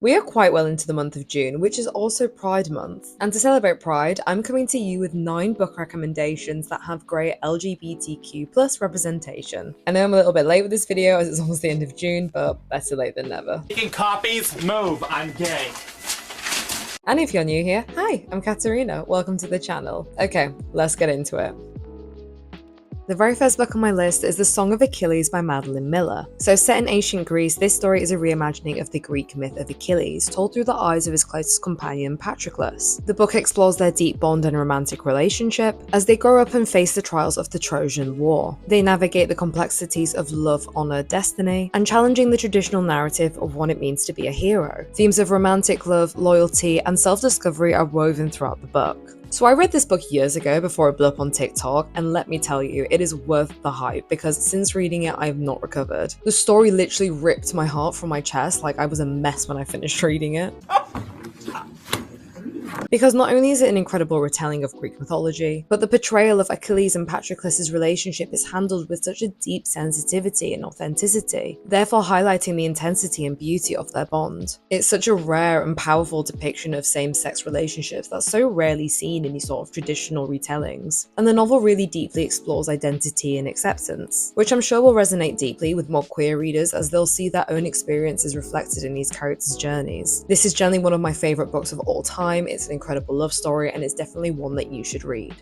We are quite well into the month of June, which is also Pride Month. And to celebrate Pride, I'm coming to you with 9 book recommendations that have great LGBTQ plus representation. I know I'm a little bit late with this video as it's almost the end of June, but better late than never. Making copies? Move, I'm gay. And if you're new here, hi, I'm Katerina. Welcome to the channel. Okay, let's get into it. The very first book on my list is The Song of Achilles by Madeline Miller. So set in ancient Greece, this story is a reimagining of the Greek myth of Achilles, told through the eyes of his closest companion Patroclus. The book explores their deep bond and romantic relationship as they grow up and face the trials of the Trojan War. They navigate the complexities of love, honor, destiny, and challenging the traditional narrative of what it means to be a hero. Themes of romantic love, loyalty, and self-discovery are woven throughout the book. So I read this book years ago before it blew up on TikTok, and let me tell you, it is worth the hype because since reading it, I have not recovered. The story literally ripped my heart from my chest, like I was a mess when I finished reading it. Because not only is it an incredible retelling of Greek mythology, but the portrayal of Achilles and Patroclus' relationship is handled with such a deep sensitivity and authenticity, therefore highlighting the intensity and beauty of their bond. It's such a rare and powerful depiction of same-sex relationships that's so rarely seen in these sort of traditional retellings. And the novel really deeply explores identity and acceptance, which I'm sure will resonate deeply with more queer readers as they'll see their own experiences reflected in these characters' journeys. This is generally one of my favourite books of all time. It's an incredible love story, and it's definitely one that you should read.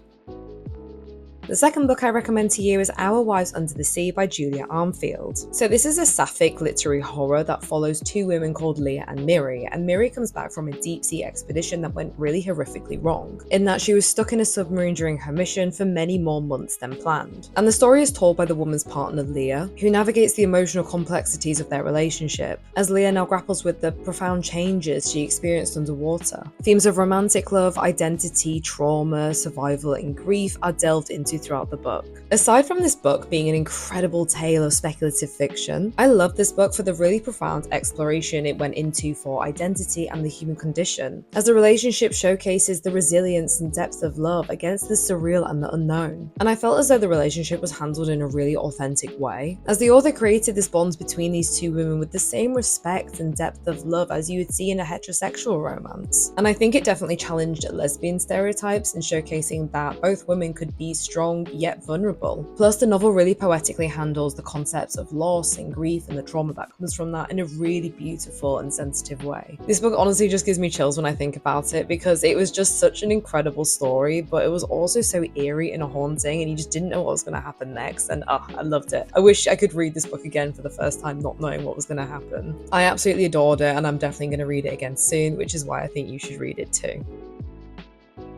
The second book I recommend to you is Our Wives Under the Sea by Julia Armfield. So this is a sapphic literary horror that follows 2 women called Leigh and Miri, and Miri comes back from a deep-sea expedition that went really horrifically wrong, in that she was stuck in a submarine during her mission for many more months than planned. And the story is told by the woman's partner Leah, who navigates the emotional complexities of their relationship, as Leah now grapples with the profound changes she experienced underwater. Themes of romantic love, identity, trauma, survival, and grief are delved into throughout the book. Aside from this book being an incredible tale of speculative fiction, I love this book for the really profound exploration it went into for identity and the human condition, as the relationship showcases the resilience and depth of love against the surreal and the unknown. And I felt as though the relationship was handled in a really authentic way, as the author created this bond between these 2 women with the same respect and depth of love as you would see in a heterosexual romance. And I think it definitely challenged lesbian stereotypes in showcasing that both women could be strong yet vulnerable. Plus, the novel really poetically handles the concepts of loss and grief and the trauma that comes from that in a really beautiful and sensitive way. This book honestly just gives me chills when I think about it because it was just such an incredible story, but it was also so eerie and haunting, and you just didn't know what was going to happen next, and I loved it. I wish I could read this book again for the first time not knowing what was going to happen. I absolutely adored it, and I'm definitely going to read it again soon, which is why I think you should read it too.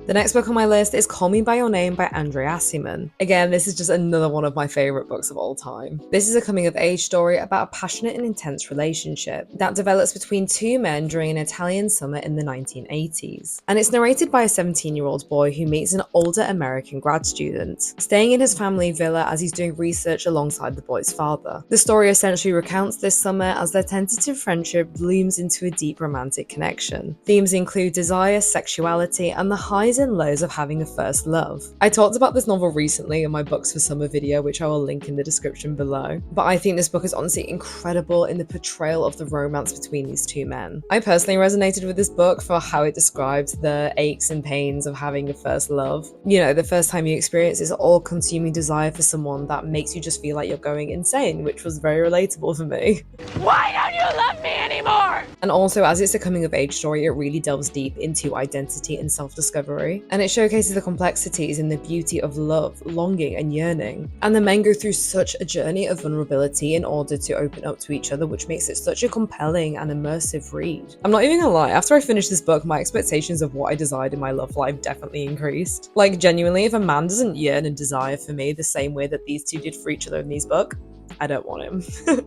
The next book on my list is Call Me By Your Name by Aciman. Again, this is just another one of my favourite books of all time. This is a coming-of-age story about a passionate and intense relationship that develops between 2 men during an Italian summer in the 1980s. And it's narrated by a 17-year-old boy who meets an older American grad student, staying in his family villa as he's doing research alongside the boy's father. The story essentially recounts this summer as their tentative friendship blooms into a deep romantic connection. Themes include desire, sexuality, and the highs and lows of having a first love. I talked about this novel recently in my Books for Summer video, which I will link in the description below, but I think this book is honestly incredible in the portrayal of the romance between these 2 men. I personally resonated with this book for how it described the aches and pains of having a first love. You know, the first time you experience this all-consuming desire for someone that makes you just feel like you're going insane, which was very relatable for me. Why don't you love me anymore? And also, as it's a coming-of-age story, it really delves deep into identity and self-discovery. And it showcases the complexities and the beauty of love, longing, and yearning. And the men go through such a journey of vulnerability in order to open up to each other, which makes it such a compelling and immersive read. I'm not even gonna lie, after I finished this book, my expectations of what I desired in my love life definitely increased. Like, genuinely, if a man doesn't yearn and desire for me the same way that these 2 did for each other in these books, I don't want him.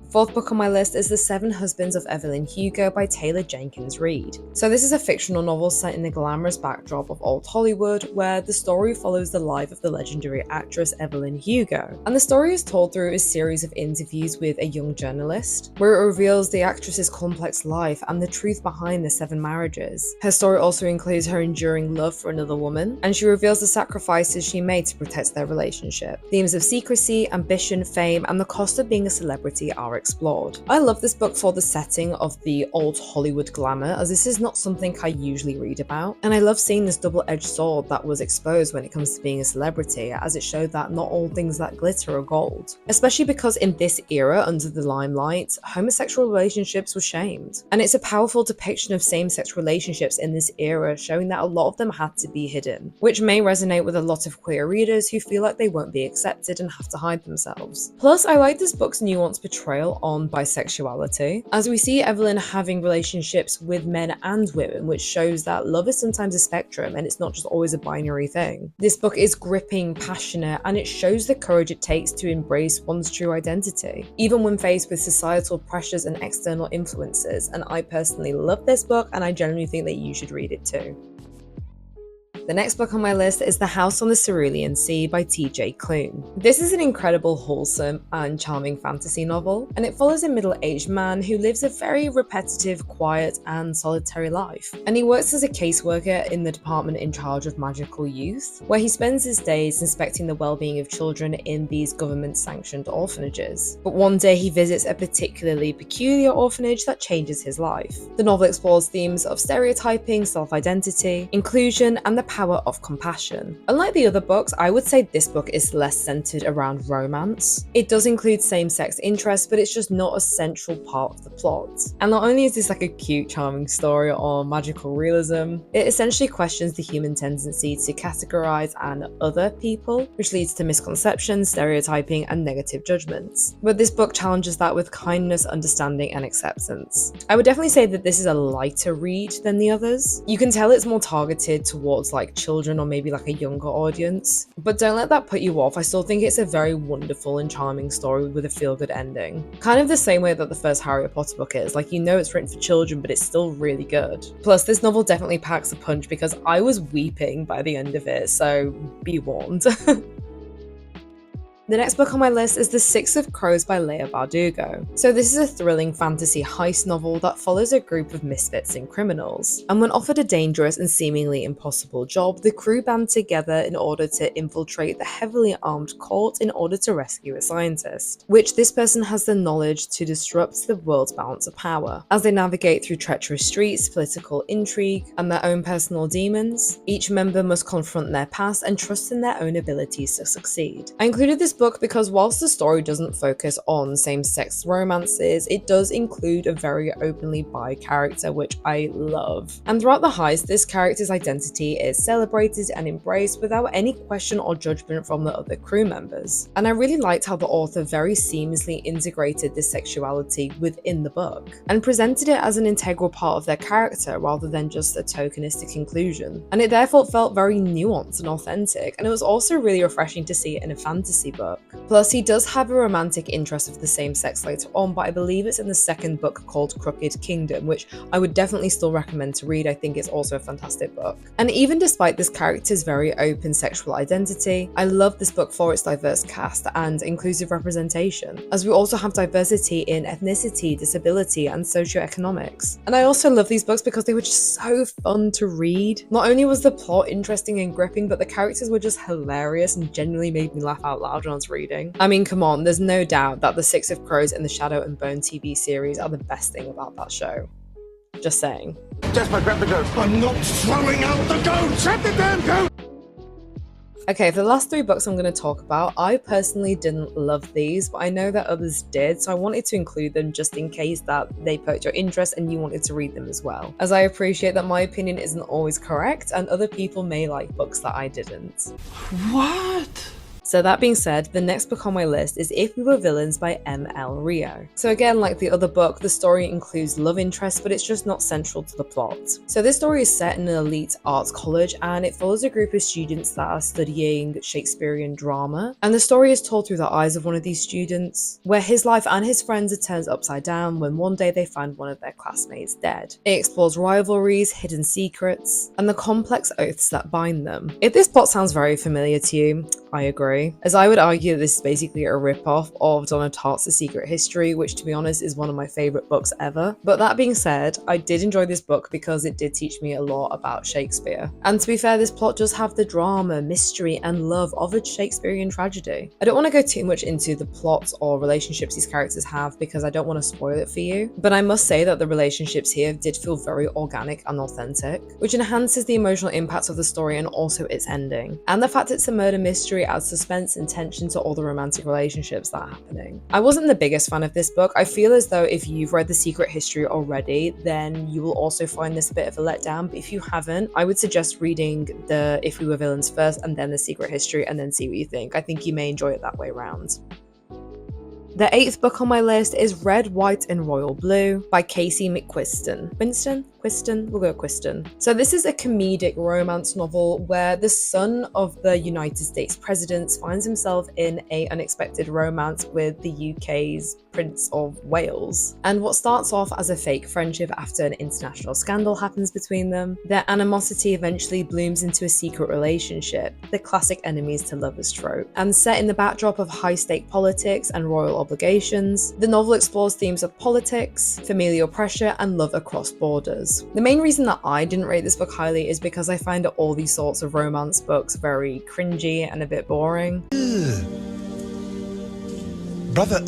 Fourth book on my list is The 7 Husbands of Evelyn Hugo by Taylor Jenkins Reid. So this is a fictional novel set in the glamorous backdrop of old Hollywood, where the story follows the life of the legendary actress Evelyn Hugo. And the story is told through a series of interviews with a young journalist, where it reveals the actress's complex life and the truth behind the 7 marriages. Her story also includes her enduring love for another woman, and she reveals the sacrifices she made to protect their relationship. Themes of secrecy, ambition, fame, and the cost of being a celebrity are are explored. I love this book for the setting of the old Hollywood glamour, as this is not something I usually read about, and I love seeing this double-edged sword that was exposed when it comes to being a celebrity, as it showed that not all things that glitter are gold. Especially because in this era, under the limelight, homosexual relationships were shamed. And it's a powerful depiction of same-sex relationships in this era, showing that a lot of them had to be hidden, which may resonate with a lot of queer readers who feel like they won't be accepted and have to hide themselves. Plus, I like this book's nuanced portrayal on bisexuality, as we see Evelyn having relationships with men and women, which shows that love is sometimes a spectrum and it's not just always a binary thing. This book is gripping, passionate, and it shows the courage it takes to embrace one's true identity, even when faced with societal pressures and external influences, and I personally love this book and I genuinely think that you should read it too. The next book on my list is The House on the Cerulean Sea by T.J. Klune. This is an incredible, wholesome, and charming fantasy novel, and it follows a middle-aged man who lives a very repetitive, quiet, and solitary life. And he works as a caseworker in the department in charge of magical youth, where he spends his days inspecting the well-being of children in these government-sanctioned orphanages. But one day he visits a particularly peculiar orphanage that changes his life. The novel explores themes of stereotyping, self-identity, inclusion, and the power of compassion. Unlike the other books, I would say this book is less centered around romance. It does include same-sex interests, but it's just not a central part of the plot. And not only is this like a cute, charming story on magical realism, it essentially questions the human tendency to categorize and other people, which leads to misconceptions, stereotyping, and negative judgments. But this book challenges that with kindness, understanding, and acceptance. I would definitely say that this is a lighter read than the others. You can tell it's more targeted towards like children or maybe like a younger audience, but don't let that put you off. I still think it's a very wonderful and charming story with a feel-good ending. Kind of the same way that the first Harry Potter book is. Like, you know it's written for children, but it's still really good. Plus, this novel definitely packs a punch because I was weeping by the end of it, so be warned. The next book on my list is The Six of Crows by Leigh Bardugo. So this is a thrilling fantasy heist novel that follows a group of misfits and criminals. And when offered a dangerous and seemingly impossible job, the crew band together in order to infiltrate the heavily armed court in order to rescue a scientist, which this person has the knowledge to disrupt the world's balance of power. As they navigate through treacherous streets, political intrigue, and their own personal demons, each member must confront their past and trust in their own abilities to succeed. I included this book because whilst the story doesn't focus on same-sex romances, it does include a very openly bi character, which I love. And throughout the heist, this character's identity is celebrated and embraced without any question or judgment from the other crew members. And I really liked how the author very seamlessly integrated this sexuality within the book and presented it as an integral part of their character rather than just a tokenistic inclusion. And it therefore felt very nuanced and authentic, and it was also really refreshing to see it in a fantasy book. Plus, he does have a romantic interest of the same sex later on, but I believe it's in the second book called Crooked Kingdom, which I would definitely still recommend to read. I think it's also a fantastic book. And even despite this character's very open sexual identity, I love this book for its diverse cast and inclusive representation, as we also have diversity in ethnicity, disability, and socioeconomics. And I also love these books because they were just so fun to read. Not only was the plot interesting and gripping, but the characters were just hilarious and genuinely made me laugh out loud when I was reading. I mean, come on, there's no doubt that the Six of Crows and the Shadow and Bone TV series are the best thing about that show. Just saying. Jasper, grab the goat. I'm not throwing out the goat! Grab the damn goat! Okay, for the last three books I'm going to talk about, I personally didn't love these, but I know that others did, so I wanted to include them just in case that they perked your interest and you wanted to read them as well. As I appreciate that my opinion isn't always correct, and other people may like books that I didn't. What? So that being said, the next book on my list is If We Were Villians by ML Rio. So again, like the other book, the story includes love interest, but it's just not central to the plot. So this story is set in an elite arts college, and it follows a group of students that are studying Shakespearean drama. And the story is told through the eyes of one of these students, where his life and his friends are turned upside down when one day they find one of their classmates dead. It explores rivalries, hidden secrets, and the complex oaths that bind them. If this plot sounds very familiar to you, I agree. story, as I would argue that this is basically a rip-off of Donna Tartt's The Secret History, which to be honest is one of my favourite books ever. But that being said, I did enjoy this book because it did teach me a lot about Shakespeare. And to be fair, this plot does have the drama, mystery, and love of a Shakespearean tragedy. I don't want to go too much into the plot or relationships these characters have because I don't want to spoil it for you, but I must say that the relationships here did feel very organic and authentic, which enhances the emotional impact of the story and also its ending. And the fact it's a murder mystery adds suspense and tension to all the romantic relationships that are happening. I wasn't the biggest fan of this book. I feel as though if you've read The Secret History already, then you will also find this a bit of a letdown, but if you haven't, I would suggest reading the If We Were Villains first and then The Secret History and then see what you think. I think you may enjoy it that way round. The 8th book on my list is Red, White and Royal Blue by Casey McQuiston. Quiston? We'll go Quiston. So this is a comedic romance novel where the son of the United States President finds himself in an unexpected romance with the UK's Prince of Wales. And what starts off as a fake friendship after an international scandal happens between them, their animosity eventually blooms into a secret relationship, the classic enemies to lovers trope. And set in the backdrop of high-stake politics and royal obligations, the novel explores themes of politics, familial pressure, and love across borders. The main reason that I didn't rate this book highly is because I find all these sorts of romance books very cringy and a bit boring. Brother,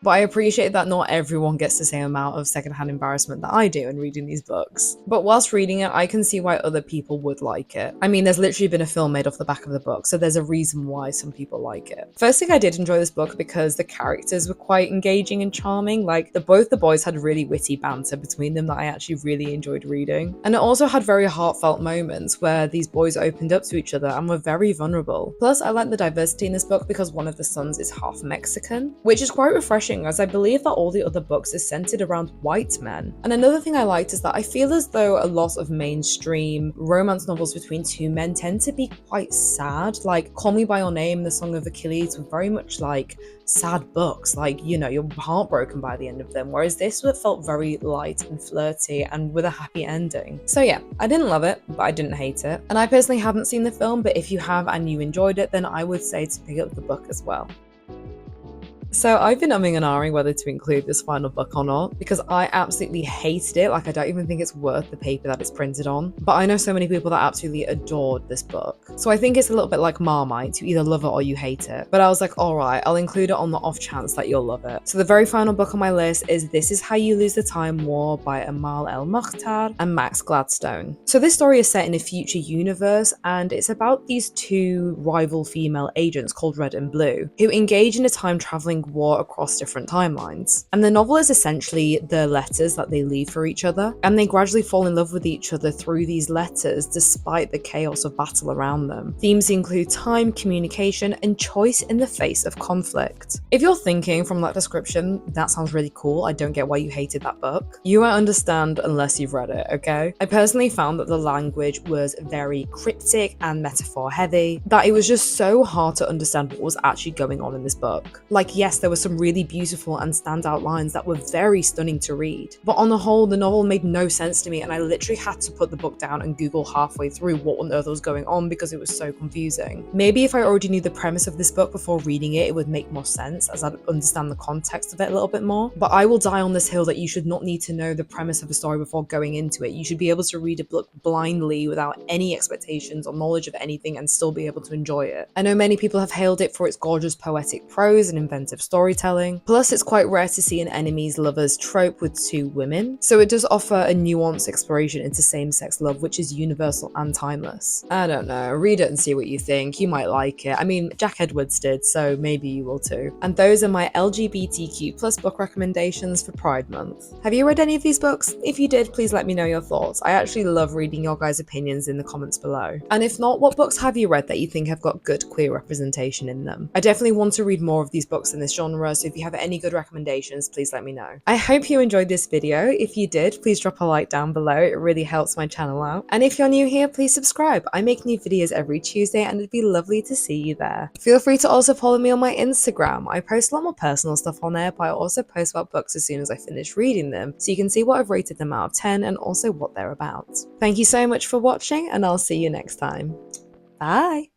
But I appreciate that not everyone gets the same amount of secondhand embarrassment that I do in reading these books. But whilst reading it, I can see why other people would like it. I mean, there's literally been a film made off the back of the book, so there's a reason why some people like it. First thing, I did enjoy this book because the characters were quite engaging and charming. Like, both the boys had really witty banter between them that I actually really enjoyed reading. And it also had very heartfelt moments where these boys opened up to each other and were very vulnerable. Plus, I like the diversity in this book because one of the sons is half Mexican, which is quite refreshing as I believe that all the other books is centered around white men. And another thing I liked is that I feel as though a lot of mainstream romance novels between two men tend to be quite sad. Like Call Me By Your Name, The Song of Achilles were very much like sad books, like, you know, you're heartbroken by the end of them, whereas this felt very light and flirty and with a happy ending. So yeah, I didn't love it, but I didn't hate it. And I personally haven't seen the film, but if you have and you enjoyed it, then I would say to pick up the book as well. So I've been umming and ahhing whether to include this final book or not because I absolutely hated it. Like, I don't even think it's worth the paper that it's printed on. But I know so many people that absolutely adored this book. So I think it's a little bit like Marmite. You either love it or you hate it. But I was like, all right, I'll include it on the off chance that you'll love it. So the very final book on my list is This Is How You Lose the Time War by Amal El-Mohtar and Max Gladstone. So this story is set in a future universe and it's about these two rival female agents called Red and Blue who engage in a time-traveling war across different timelines. And the novel is essentially the letters that they leave for each other, and they gradually fall in love with each other through these letters despite the chaos of battle around them. Themes include time, communication, and choice in the face of conflict. If you're thinking from that description, that sounds really cool, I don't get why you hated that book, you won't understand unless you've read it, okay? I personally found that the language was very cryptic and metaphor heavy, that it was just so hard to understand what was actually going on in this book. Like, yes, there were some really beautiful and standout lines that were very stunning to read, but on the whole, the novel made no sense to me and I literally had to put the book down and Google halfway through what on earth was going on because it was so confusing. Maybe if I already knew the premise of this book before reading it, it would make more sense as I'd understand the context of it a little bit more, but I will die on this hill that you should not need to know the premise of a story before going into it. You should be able to read a book blindly without any expectations or knowledge of anything and still be able to enjoy it. I know many people have hailed it for its gorgeous poetic prose and inventive storytelling. Plus, it's quite rare to see an enemies lovers trope with two women, so it does offer a nuanced exploration into same-sex love, which is universal and timeless. I don't know, read it and see what you think. You might like it. I mean, Jack Edwards did, so maybe you will too. And those are my LGBTQ plus book recommendations for Pride Month. Have you read any of these books? If you did, please let me know your thoughts. I actually love reading your guys' opinions in the comments below. And if not, what books have you read that you think have got good queer representation in them? I definitely want to read more of these books in this genre, so if you have any good recommendations, please let me know. I hope you enjoyed this video. If you did, please drop a like down below. It really helps my channel out. And if you're new here, please subscribe. I make new videos every Tuesday and it'd be lovely to see you there. Feel free to also follow me on my Instagram. I post a lot more personal stuff on there, but I also post about books as soon as I finish reading them, so you can see what I've rated them out of 10 and also what they're about. Thank you so much for watching, and I'll see you next time. Bye!